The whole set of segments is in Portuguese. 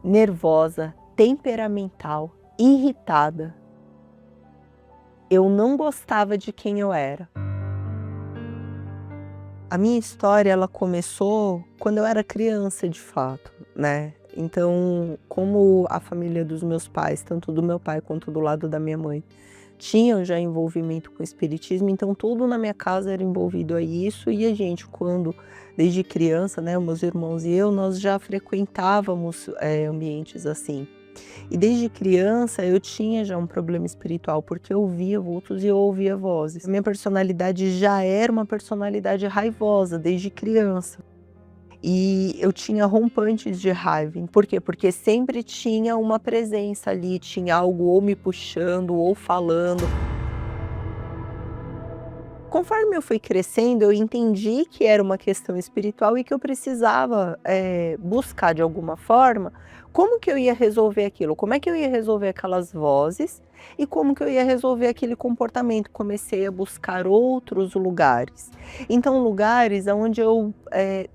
nervosa, temperamental, irritada. Eu não gostava de quem eu era. A minha história, ela começou quando eu era criança, de fato, né. Então, como a família dos meus pais, tanto do meu pai quanto do lado da minha mãe, tinham já envolvimento com o espiritismo, então tudo na minha casa era envolvido a isso, e a gente desde criança, né, os meus irmãos e eu, nós já frequentávamos, ambientes assim. E desde criança eu tinha já um problema espiritual, porque eu via vultos e eu ouvia vozes. A minha personalidade já era uma personalidade raivosa desde criança. E eu tinha rompantes de raiva. Por quê? Porque sempre tinha uma presença ali, tinha algo ou me puxando ou falando. Conforme eu fui crescendo, eu entendi que era uma questão espiritual e que eu precisava, buscar de alguma forma, como que eu ia resolver aquilo, como é que eu ia resolver aquelas vozes e como que eu ia resolver aquele comportamento. Comecei a buscar outros lugares. Então lugares aonde eu,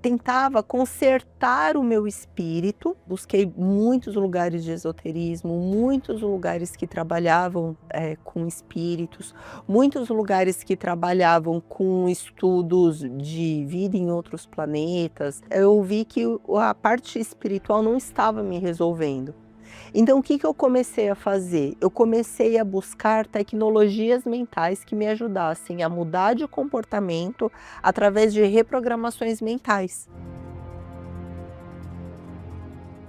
tentava consertar o meu espírito, busquei muitos lugares de esoterismo, muitos lugares que trabalhavam, com espíritos, muitos lugares que trabalhavam com estudos de vida em outros planetas. Eu vi que a parte espiritual não estava me resolvendo. Então o que que eu comecei a fazer? Eu comecei a buscar tecnologias mentais que me ajudassem a mudar de comportamento através de reprogramações mentais.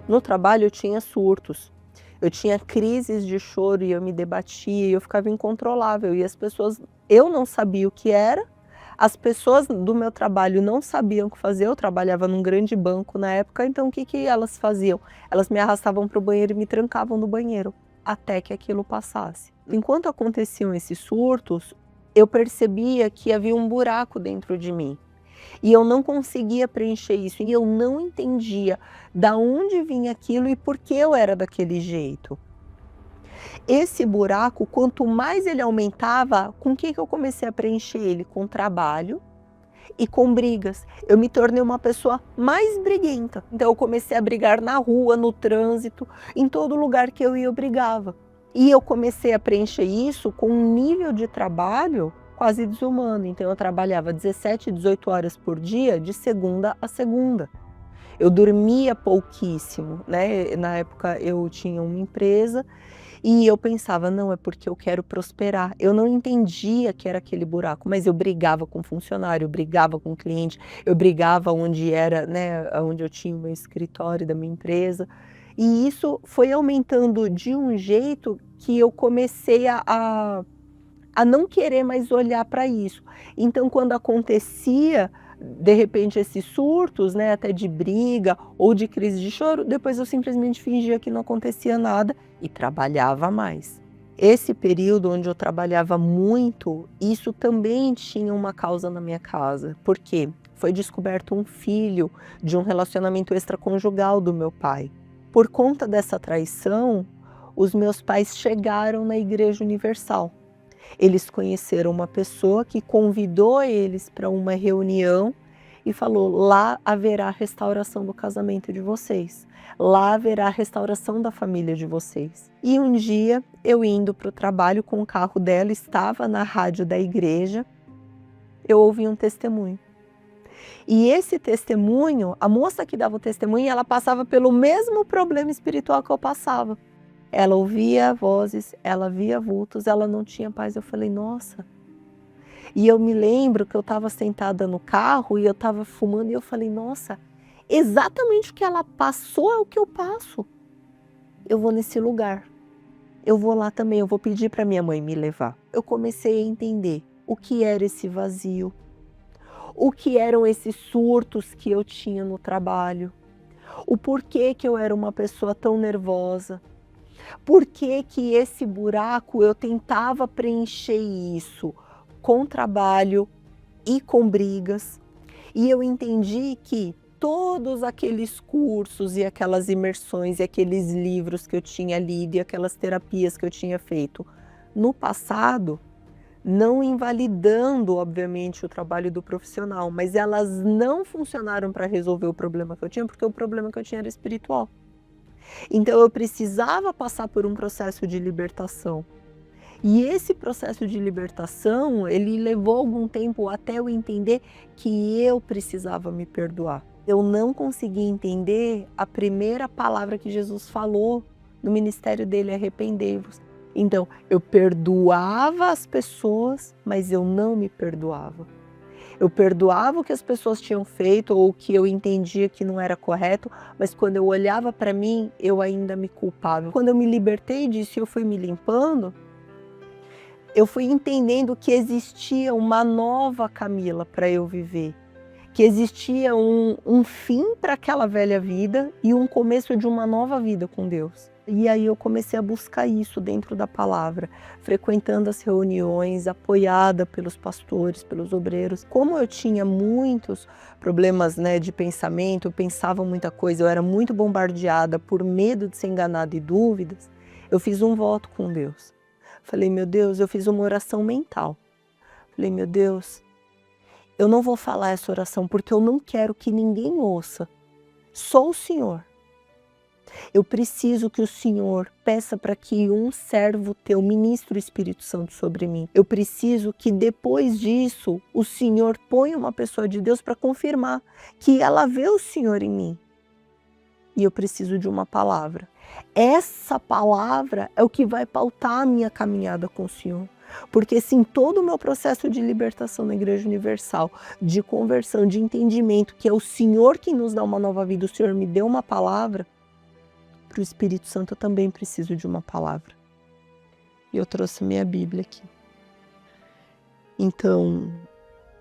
No trabalho eu tinha surtos. Eu tinha crises de choro e eu me debatia e eu ficava incontrolável, e as pessoas, eu não sabia o que era, as pessoas do meu trabalho não sabiam o que fazer. Eu trabalhava num grande banco na época, então o que que elas faziam? Elas me arrastavam para o banheiro e me trancavam no banheiro, até que aquilo passasse. Enquanto aconteciam esses surtos, eu percebia que havia um buraco dentro de mim. E eu não conseguia preencher isso, e eu não entendia da onde vinha aquilo e por que eu era daquele jeito. Esse buraco, quanto mais ele aumentava, com o que eu comecei a preencher ele? Com trabalho e com brigas. Eu me tornei uma pessoa mais briguenta. Então eu comecei a brigar na rua, no trânsito, em todo lugar que eu ia eu brigava. E eu comecei a preencher isso com um nível de trabalho quase desumano. Então eu trabalhava 17, 18 horas por dia, de segunda a segunda. Eu dormia pouquíssimo, né? Na época eu tinha uma empresa e eu pensava, não, é porque eu quero prosperar. Eu não entendia que era aquele buraco, mas eu brigava com funcionário, eu brigava com cliente, eu brigava onde era, né, onde eu tinha o meu escritório da minha empresa. E isso foi aumentando de um jeito que eu comecei a não querer mais olhar para isso. Então quando acontecia, de repente, esses surtos, né, até de briga ou de crise de choro, depois eu simplesmente fingia que não acontecia nada e trabalhava mais. Esse período onde eu trabalhava muito, isso também tinha uma causa na minha casa. Por quê? Foi descoberto um filho de um relacionamento extraconjugal do meu pai. Por conta dessa traição, os meus pais chegaram na Igreja Universal. Eles conheceram uma pessoa que convidou eles para uma reunião e falou: lá haverá restauração do casamento de vocês, lá haverá restauração da família de vocês. E um dia, eu indo para o trabalho com o carro dela, estava na rádio da igreja, eu ouvi um testemunho. E esse testemunho, a moça que dava o testemunho, ela passava pelo mesmo problema espiritual que eu passava. Ela ouvia vozes, ela via vultos, ela não tinha paz. Eu falei, nossa. E eu me lembro que eu estava sentada no carro e eu estava fumando e eu falei, nossa, exatamente o que ela passou é o que eu passo. Eu vou nesse lugar, eu vou lá também, eu vou pedir para minha mãe me levar. Eu comecei a entender o que era esse vazio, o que eram esses surtos que eu tinha no trabalho, o porquê que eu era uma pessoa tão nervosa. Por que que esse buraco eu tentava preencher isso com trabalho e com brigas? E eu entendi que todos aqueles cursos e aquelas imersões e aqueles livros que eu tinha lido e aquelas terapias que eu tinha feito no passado, não invalidando, obviamente, o trabalho do profissional, mas elas não funcionaram para resolver o problema que eu tinha, porque o problema que eu tinha era espiritual. Então eu precisava passar por um processo de libertação. E esse processo de libertação, ele levou algum tempo até eu entender que eu precisava me perdoar. Eu não conseguia entender a primeira palavra que Jesus falou no ministério dele, arrependei-vos. Então, eu perdoava as pessoas, mas eu não me perdoava. Eu perdoava o que as pessoas tinham feito ou o que eu entendia que não era correto, mas quando eu olhava para mim, eu ainda me culpava. Quando eu me libertei disso e eu fui me limpando, eu fui entendendo que existia uma nova Camila para eu viver, que existia um fim para aquela velha vida e um começo de uma nova vida com Deus. E aí eu comecei a buscar isso dentro da palavra, frequentando as reuniões, apoiada pelos pastores, pelos obreiros. Como eu tinha muitos problemas, né, de pensamento, eu pensava muita coisa, eu era muito bombardeada por medo de ser enganada e dúvidas, eu fiz um voto com Deus. Falei, meu Deus, eu fiz uma oração mental. Falei, meu Deus, eu não vou falar essa oração porque eu não quero que ninguém ouça. Só o Senhor. Eu preciso que o Senhor peça para que um servo teu ministre o Espírito Santo sobre mim. Eu preciso que depois disso o Senhor ponha uma pessoa de Deus para confirmar que ela vê o Senhor em mim. E eu preciso de uma palavra. Essa palavra é o que vai pautar a minha caminhada com o Senhor. Porque se em todo o meu processo de libertação na Igreja Universal, de conversão, de entendimento, que é o Senhor que nos dá uma nova vida, o Senhor me deu uma palavra, para o Espírito Santo eu também preciso de uma palavra. E eu trouxe minha Bíblia aqui. Então,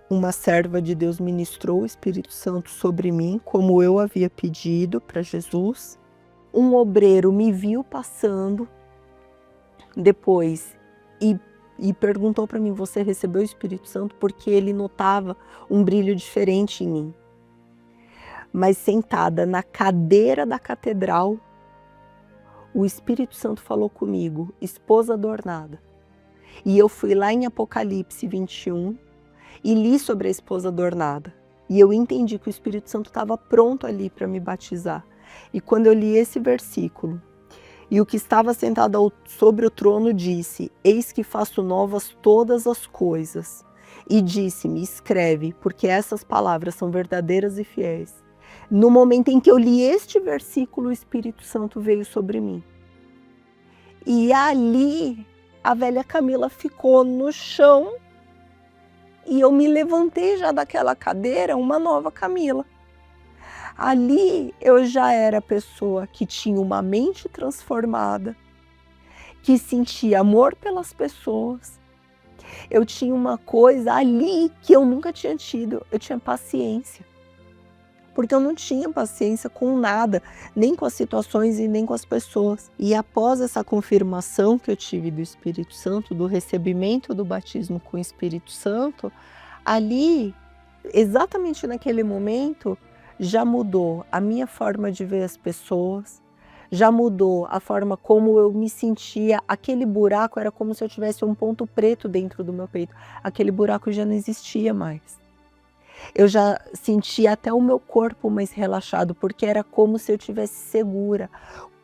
uma serva de Deus ministrou o Espírito Santo sobre mim, como eu havia pedido para Jesus. Um obreiro me viu passando depois e perguntou para mim, você recebeu o Espírito Santo? Porque ele notava um brilho diferente em mim. Mas sentada na cadeira da catedral, o Espírito Santo falou comigo, esposa adornada. E eu fui lá em Apocalipse 21 e li sobre a esposa adornada. E eu entendi que o Espírito Santo estava pronto ali para me batizar. E quando eu li esse versículo, e o que estava sentado sobre o trono disse, eis que faço novas todas as coisas. E disse-me, escreve, porque essas palavras são verdadeiras e fiéis. No momento em que eu li este versículo, o Espírito Santo veio sobre mim. E ali, a velha Camila ficou no chão e eu me levantei já daquela cadeira, uma nova Camila. Ali eu já era a pessoa que tinha uma mente transformada, que sentia amor pelas pessoas. Eu tinha uma coisa ali que eu nunca tinha tido, eu tinha paciência. Porque eu não tinha paciência com nada, nem com as situações e nem com as pessoas. E após essa confirmação que eu tive do Espírito Santo, do recebimento do batismo com o Espírito Santo, ali, exatamente naquele momento, já mudou a minha forma de ver as pessoas, já mudou a forma como eu me sentia. Aquele buraco era como se eu tivesse um ponto preto dentro do meu peito. Aquele buraco já não existia mais. Eu já sentia até o meu corpo mais relaxado, porque era como se eu estivesse segura.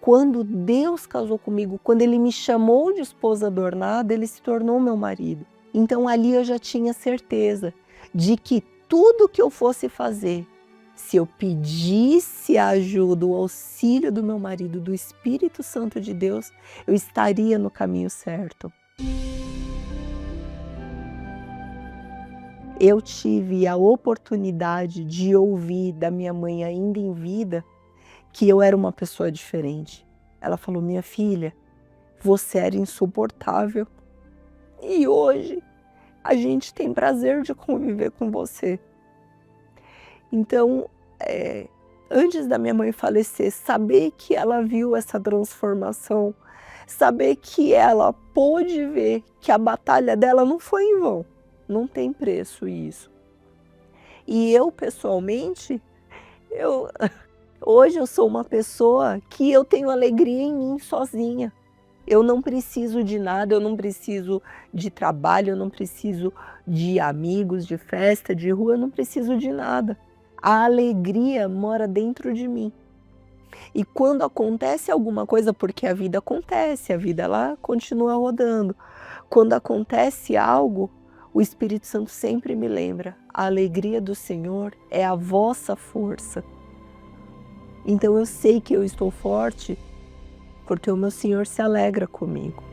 Quando Deus casou comigo, quando Ele me chamou de esposa adornada, Ele se tornou meu marido. Então ali eu já tinha certeza de que tudo que eu fosse fazer, se eu pedisse a ajuda, o auxílio do meu marido, do Espírito Santo de Deus, eu estaria no caminho certo. Eu tive a oportunidade de ouvir da minha mãe ainda em vida que eu era uma pessoa diferente. Ela falou, minha filha, você era insuportável e hoje a gente tem prazer de conviver com você. Então, antes da minha mãe falecer, saber que ela viu essa transformação, saber que ela pôde ver que a batalha dela não foi em vão. Não tem preço isso. E eu, pessoalmente, hoje eu sou uma pessoa que eu tenho alegria em mim sozinha. Eu não preciso de nada, eu não preciso de trabalho, eu não preciso de amigos, de festa, de rua, eu não preciso de nada. A alegria mora dentro de mim. E quando acontece alguma coisa, porque a vida acontece, a vida ela continua rodando. Quando acontece algo, o Espírito Santo sempre me lembra: a alegria do Senhor é a vossa força. Então eu sei que eu estou forte porque o meu Senhor se alegra comigo.